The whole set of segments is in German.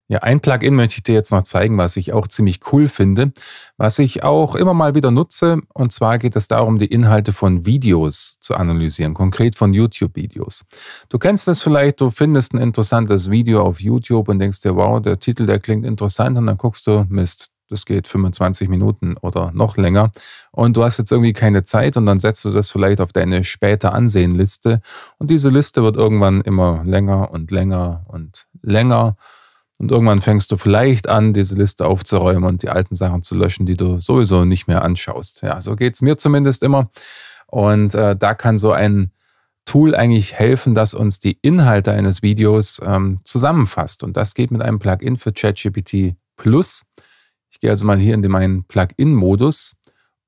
Ja, ein Plugin möchte ich dir jetzt noch zeigen, was ich auch ziemlich cool finde, was ich auch immer mal wieder nutze. Und zwar geht es darum, die Inhalte von Videos zu analysieren, konkret von YouTube-Videos. Du kennst das vielleicht, du findest ein interessantes Video auf YouTube und denkst dir, wow, der Titel, der klingt interessant. Und dann guckst du, Mist, das geht 25 Minuten oder noch länger. Und du hast jetzt irgendwie keine Zeit und dann setzt du das vielleicht auf deine später Ansehen-Liste. Und diese Liste wird irgendwann immer länger und länger und länger. Und irgendwann fängst du vielleicht an, diese Liste aufzuräumen und die alten Sachen zu löschen, die du sowieso nicht mehr anschaust. Ja, so geht es mir zumindest immer. Und da kann so ein Tool eigentlich helfen, das uns die Inhalte eines Videos zusammenfasst. Und das geht mit einem Plugin für ChatGPT Plus. Ich gehe also mal hier in meinen Plugin-Modus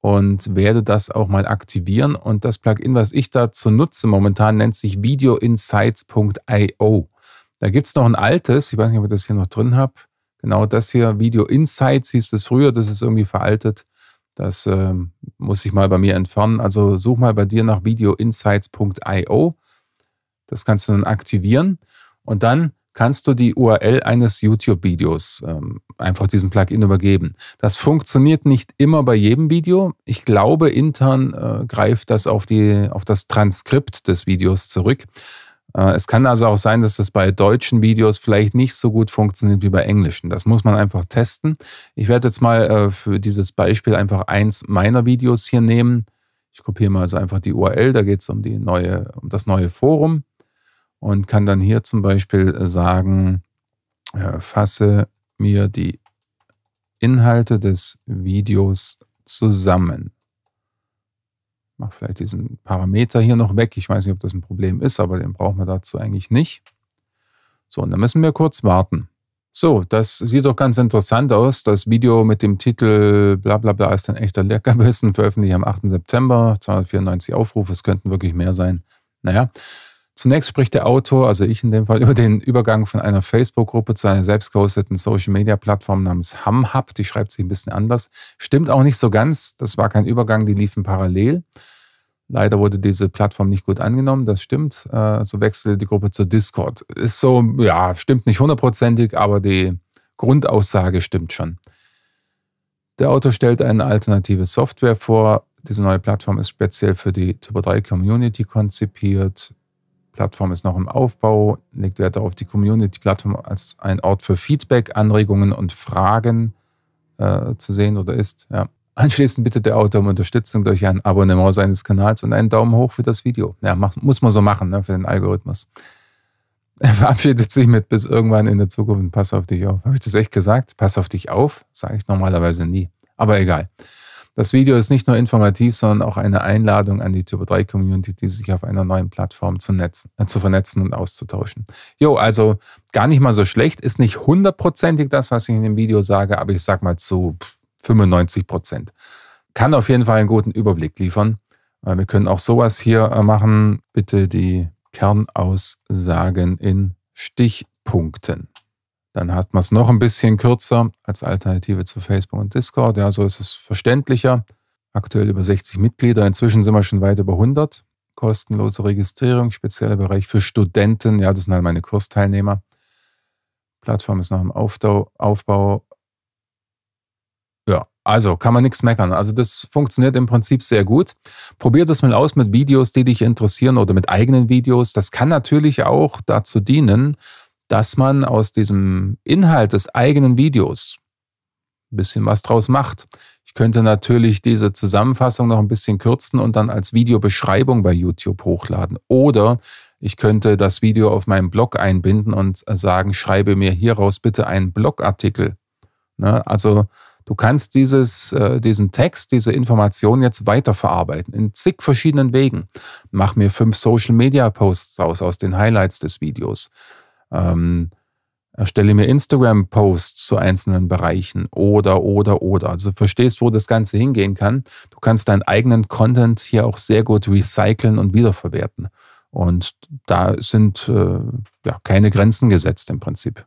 und werde das auch mal aktivieren. Und das Plugin, was ich dazu nutze momentan, nennt sich videoinsights.io. Da gibt es noch ein altes, ich weiß nicht, ob ich das hier noch drin habe. Genau das hier, Video Insights hieß es früher, das ist irgendwie veraltet. Das muss ich mal bei mir entfernen. Also such mal bei dir nach videoinsights.io. Das kannst du dann aktivieren und dann kannst du die URL eines YouTube-Videos einfach diesem Plugin übergeben. Das funktioniert nicht immer bei jedem Video. Ich glaube, intern greift das auf das Transkript des Videos zurück. Es kann also auch sein, dass das bei deutschen Videos vielleicht nicht so gut funktioniert wie bei englischen. Das muss man einfach testen. Ich werde jetzt mal für dieses Beispiel einfach eins meiner Videos hier nehmen. Ich kopiere mal also einfach die URL, da geht es um das neue Forum und kann dann hier zum Beispiel sagen, fasse mir die Inhalte des Videos zusammen. Ich mache vielleicht diesen Parameter hier noch weg. Ich weiß nicht, ob das ein Problem ist, aber den brauchen wir dazu eigentlich nicht. So, und dann müssen wir kurz warten. So, das sieht doch ganz interessant aus. Das Video mit dem Titel Blablabla ist ein echter Leckerbissen, veröffentlicht am 8. September, 294 Aufrufe, es könnten wirklich mehr sein. Naja, zunächst spricht der Autor, also ich in dem Fall, über den Übergang von einer Facebook-Gruppe zu einer selbst gehosteten Social-Media-Plattform namens HumHub. Die schreibt sich ein bisschen anders. Stimmt auch nicht so ganz. Das war kein Übergang, die liefen parallel. Leider wurde diese Plattform nicht gut angenommen, das stimmt. So wechselte die Gruppe zur Discord. Ist so, ja, stimmt nicht hundertprozentig, aber die Grundaussage stimmt schon. Der Autor stellt eine alternative Software vor. Diese neue Plattform ist speziell für die Typo 3 Community konzipiert. Plattform ist noch im Aufbau, legt Wert darauf, die Community-Plattform als ein Ort für Feedback, Anregungen und Fragen zu sehen oder ist. Ja. Anschließend bittet der Autor um Unterstützung durch ein Abonnement seines Kanals und einen Daumen hoch für das Video. Ja, muss man so machen, ne, für den Algorithmus. Er verabschiedet sich mit bis irgendwann in der Zukunft. Pass auf dich auf. Habe ich das echt gesagt? Pass auf dich auf? Sage ich normalerweise nie. Aber egal. Das Video ist nicht nur informativ, sondern auch eine Einladung an die Typo 3 Community, die sich auf einer neuen Plattform zu vernetzen und auszutauschen. Jo, also gar nicht mal so schlecht. Ist nicht hundertprozentig das, was ich in dem Video sage, aber ich sag mal zu 95%. Kann auf jeden Fall einen guten Überblick liefern. Wir können auch sowas hier machen. Bitte die Kernaussagen in Stichpunkten. Dann hat man es noch ein bisschen kürzer als Alternative zu Facebook und Discord. Ja, so ist es verständlicher. Aktuell über 60 Mitglieder. Inzwischen sind wir schon weit über 100. Kostenlose Registrierung, spezieller Bereich für Studenten. Ja, das sind halt meine Kursteilnehmer. Plattform ist noch im Aufbau. Ja, also kann man nichts meckern. Also das funktioniert im Prinzip sehr gut. Probier das mal aus mit Videos, die dich interessieren oder mit eigenen Videos. Das kann natürlich auch dazu dienen, dass man aus diesem Inhalt des eigenen Videos ein bisschen was draus macht. Ich könnte natürlich diese Zusammenfassung noch ein bisschen kürzen und dann als Videobeschreibung bei YouTube hochladen. Oder ich könnte das Video auf meinem Blog einbinden und sagen, schreibe mir hieraus bitte einen Blogartikel. Ne? Also du kannst diesen Text, diese Information jetzt weiterverarbeiten in zig verschiedenen Wegen. Mach mir 5 Social-Media-Posts aus den Highlights des Videos. Erstelle mir Instagram-Posts zu einzelnen Bereichen oder. Also verstehst, wo das Ganze hingehen kann. Du kannst deinen eigenen Content hier auch sehr gut recyceln und wiederverwerten. Und da sind keine Grenzen gesetzt im Prinzip.